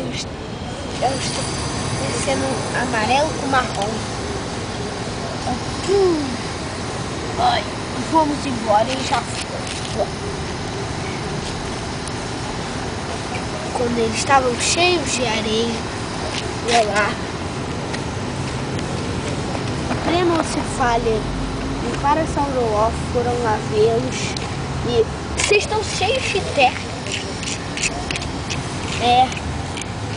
Eu estou descendo amarelo com marrom. Ai, vamos embora e já foi. Quando eles estavam cheios de areia, olha lá. Pleno Cefália e Parasaurolof foram lá vê-los. E vocês estão cheios de terra. É,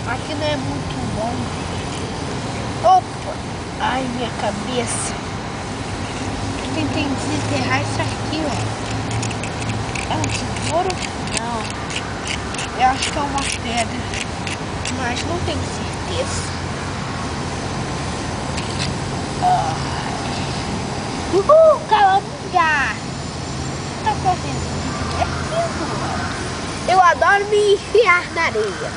aqui não é muito bom. Opa! Ai, minha cabeça. Eu tentei desenterrar isso aqui, ó. É um tesouro? Não. Eu acho que é uma pedra, mas não tenho certeza. Uhul, calabunga! O que tá fazendo? Eu adoro me enfiar na areia.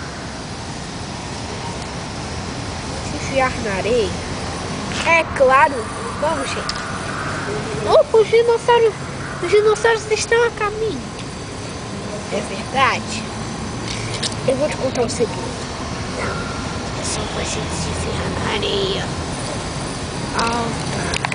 Se enfiar na areia? É claro. Vamos, gente. Opa, os dinossauros estão a caminho. É verdade? Eu vou te contar um segredo. Não, é só pra gente se enfiar na areia alta.